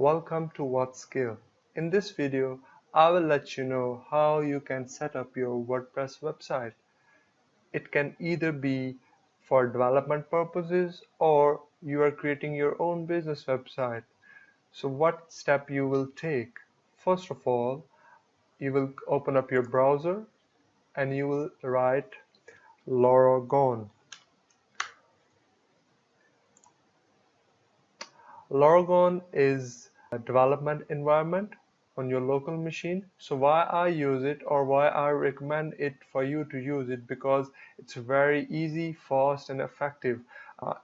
Welcome to whatskill. In this video, I will let you know how you can set up your WordPress website. It can either be for development purposes or you are creating your own business website. So what step you will take? First of all, you will open up your browser and you will write Laragon. Laragon is a development environment on your local machine. So why I use it, or why I recommend it for you to use it, because it's very easy, fast and effective.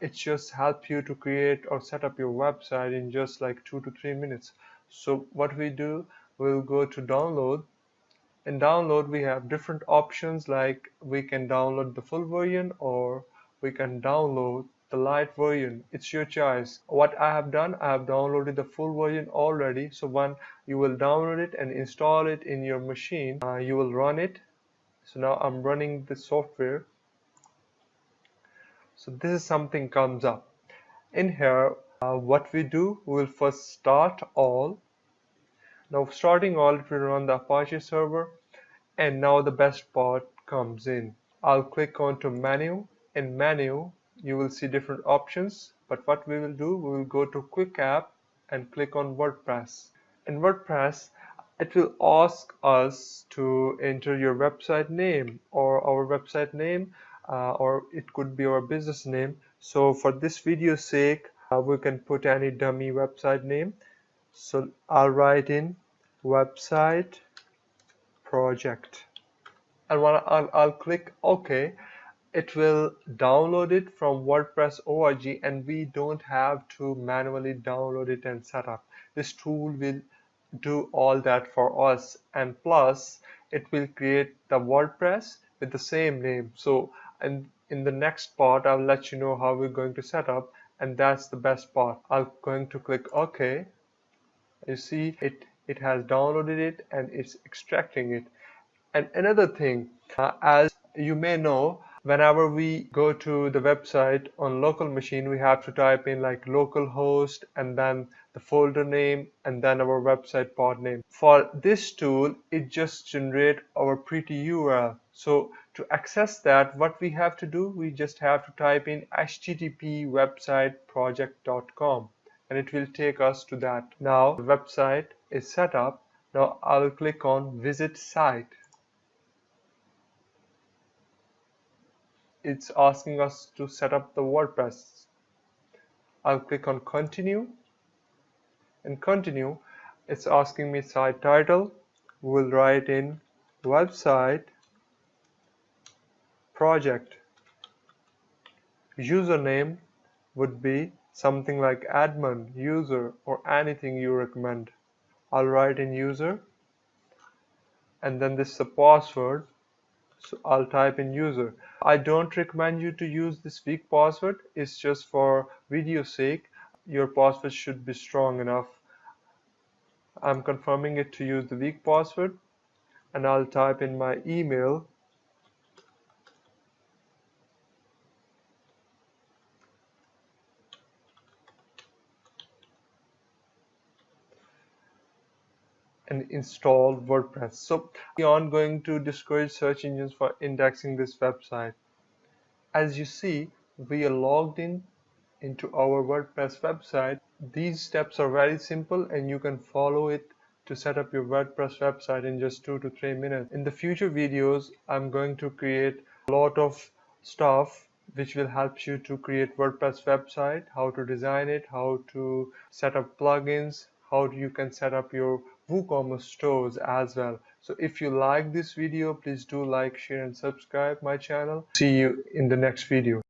It just helps you to create or set up your website in just like 2 to 3 minutes. So what we do, we'll go to download. In download we have different options, like we can download the full version or we can download the light version. It's your choice. What I have done, I have downloaded the full version already. So when you will download it and install it in your machine, you will run it. So now I'm running the software. So this is something comes up in here. What we do, we will first start all. Now starting all, it will run the Apache server. And now the best part comes in. I'll click on to menu. In menu, you will see different options. But what we will do, we will go to quick app and click on WordPress. In WordPress, it will ask us to enter your website name or our website name, or it could be our business name. So for this video's sake, we can put any dummy website name. So I'll write in website project, and when I'll click OK, it will download it from WordPress org, and we don't have to manually download it and set up. This tool will do all that for us, and plus it will create the WordPress with the same name. So and in the next part I'll let you know how we're going to set up, and that's the best part. I'm going to click OK. You see it has downloaded it and it's extracting it. And another thing, as you may know, whenever we go to the website on local machine, we have to type in like localhost and then the folder name and then our website part name. For this tool, it just generates our pretty URL. So to access that, what we have to do, we just have to type in http websiteproject.com and it will take us to that. Now the website is set up. Now I will click on visit site. It's asking us to set up the WordPress. I'll click on continue. And continue, it's asking me site title. We'll write in website project. Username would be something like admin, user, or anything you recommend. I'll write in user, and then this is the password. So I'll type in user. I don't recommend you to use this weak password. It's just for video sake. Your password should be strong enough. I'm confirming it to use the weak password, and I'll type in my email. And install WordPress. So we aren't going to discourage search engines for indexing this website. As you see, we are logged in into our WordPress website. These steps are very simple and you can follow it to set up your WordPress website in just 2 to 3 minutes. In the future videos, I'm going to create a lot of stuff which will help you to create WordPress website, how to design it, how to set up plugins, how you can set up your WooCommerce stores as well. So if you like this video, please do like, share and subscribe my channel. See you in the next video.